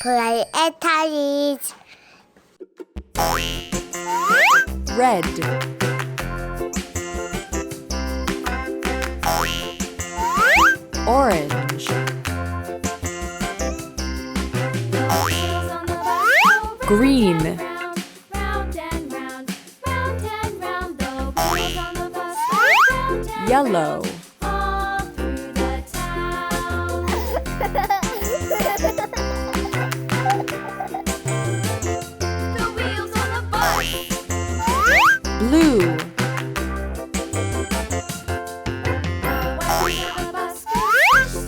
play toddlers. Red. Orange. Green. Yellow. Blue.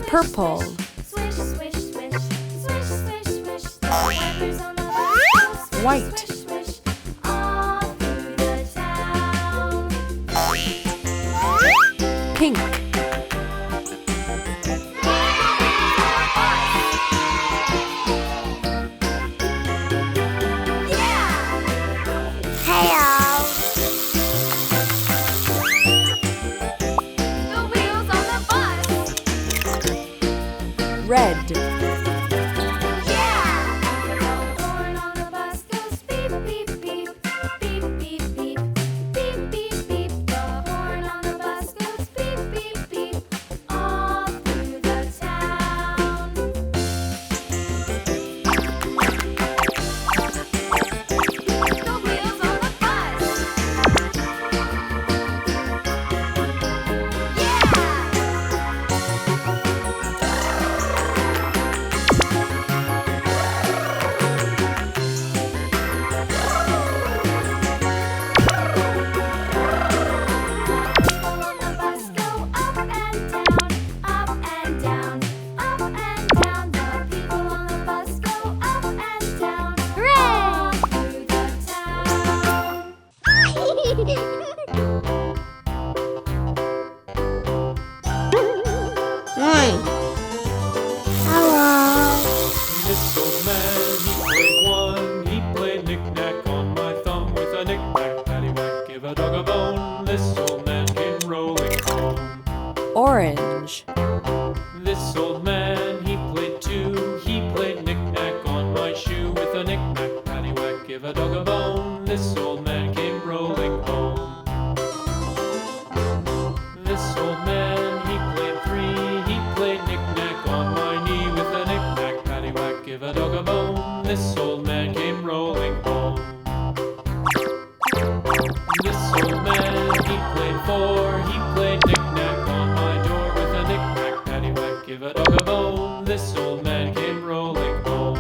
Purple. White. Pink. Hello. Red. Hello. This old man, he played one. He played knick-knack on my thumb with a knick-knack, paddywhack, give a dog a bone. This old man came rolling home. Orange. This old man, he played two. He played knick-knack on my shoe with a knick-knack, paddywhack, give a dog a bone. This old man came rolling home. This old man, he played three. He played knick-knack on my knee with a knick-knack, paddywhack, give a dog a bone. This old man came rolling home. This old man, he played four. He played knick-knack on my door with a knick-knack, paddywhack, give a dog a bone. This old man came rolling home.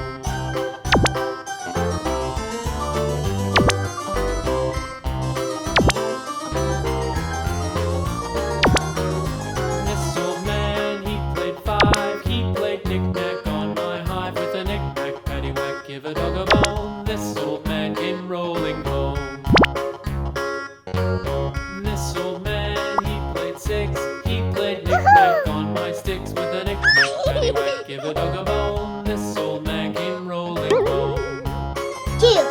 This old man, he played five. He played knick-knack on my hive with a knick-knack, paddywhack, give a dog a bone. This old man came rolling home. This old man, he played six. He played knick-knack on my sticks with a knick-knack, paddywhack, give a dog a bone. This old man came rolling home. Two.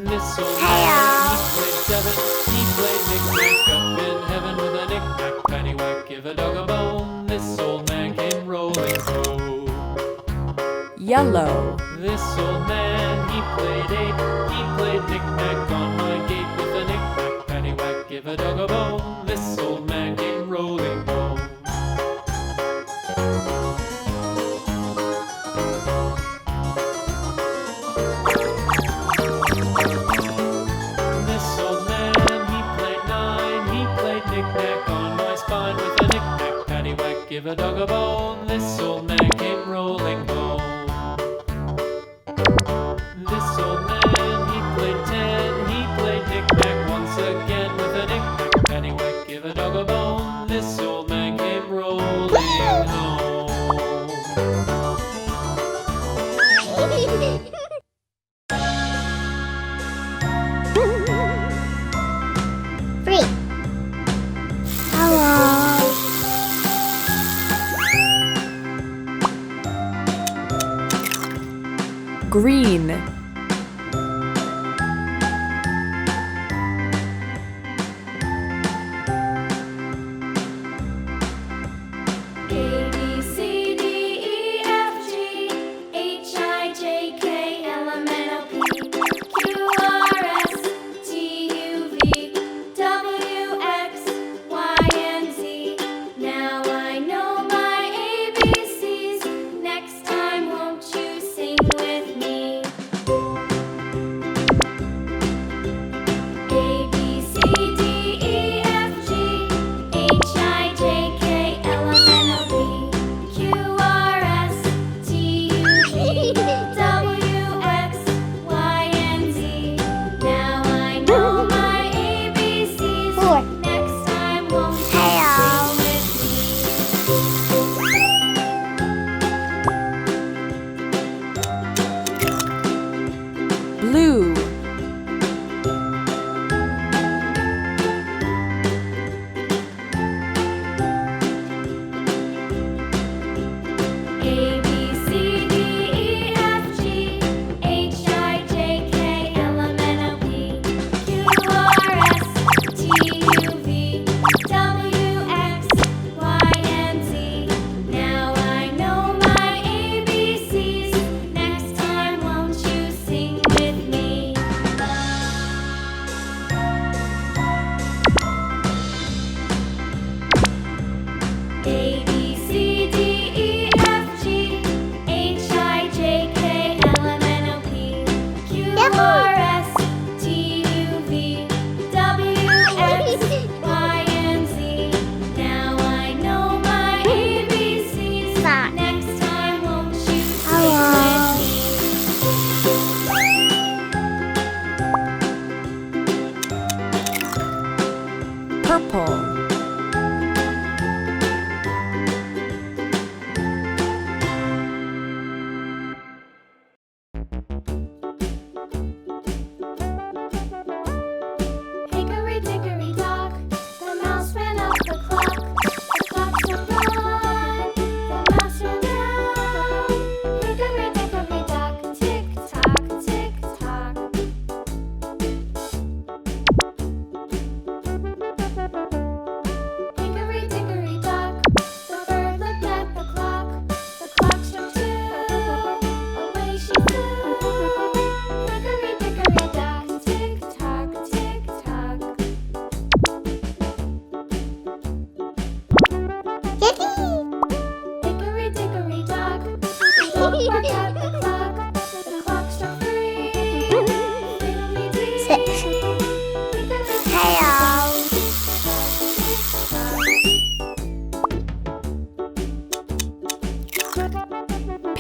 This old man, he played seven. He played knick-knack up in heaven with a knick-knack, paddywhack, give a dog a bone. This old man came rolling home. Yellow. This old man, he played eight. He played knick-knack on my gate with a knick-knack, paddywhack, give a dog a bone. This old man came rolling home. This old man, he played nine. He played knick-knack on my spine with a knick-knack, paddywhack, give a dog a bone. This old man came rolling home. This old man, he played ten. He played knick-knack once again with a knick-knack, paddywhack, give a dog a bone. This old man came rolling home. Three. Hello. Green. A, B, C, D, E, F, G, H, I,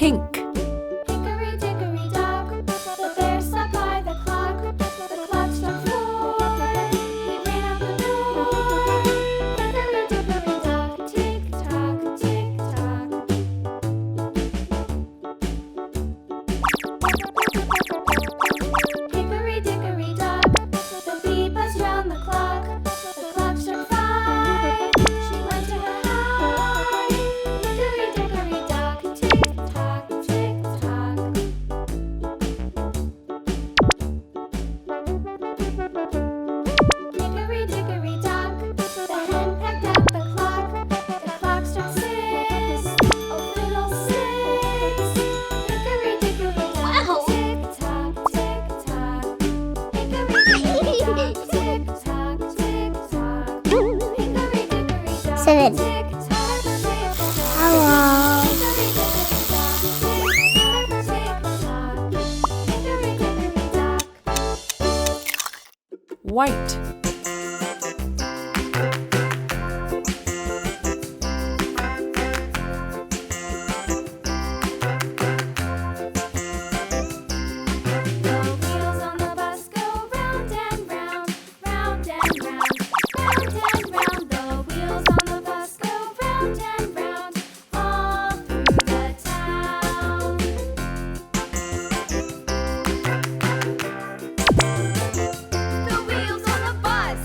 Pink. Hickory dickory dock, the bear sat by the clock. The clock struck 4. He ran out the door. Hickory dickory dock, tick tock, tick tock. Hickory dickory dock, the bee buzzed round the clock. The clock struck 5. She went to her hive. Hickory dickory dock, tick tock, tick tock. Hickory dickory dock, the hen pecked at the clock. The clock struck 6. Oh, little 6. Hickory dickory dock, Wow. tick tock, tick tock. Hickory dickory dock, tick tock, tick tock. Hickory dickory dock, 7. tick tock, tick tock. Hello. Hickory dickory dock, tick tock, tick tock. Hickory dickory dock. White. The wheels on the bus go round and round, round and round, round and round. The wheels on the bus go round and round, all through the town. The wheels on the bus.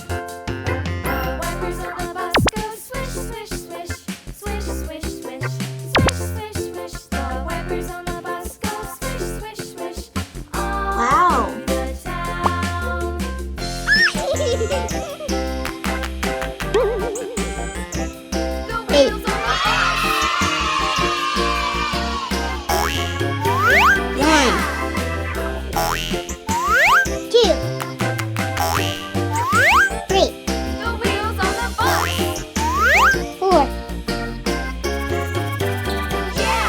The wipers on the bus go swish, swish, swish, swish, swish, swish, swish, swish, swish. The wipers on the bus go swish, swish, swish, all Wow. through the town. The wheels on the bus. 1, 2, 3, The wheels on the bus. 4, Yeah.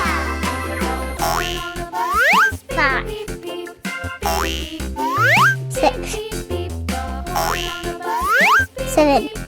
The bus goes Five. beep, beep, beep, beep, beep, beep, 6, beep, beep. The horn on the bus goes beep, 7, beep,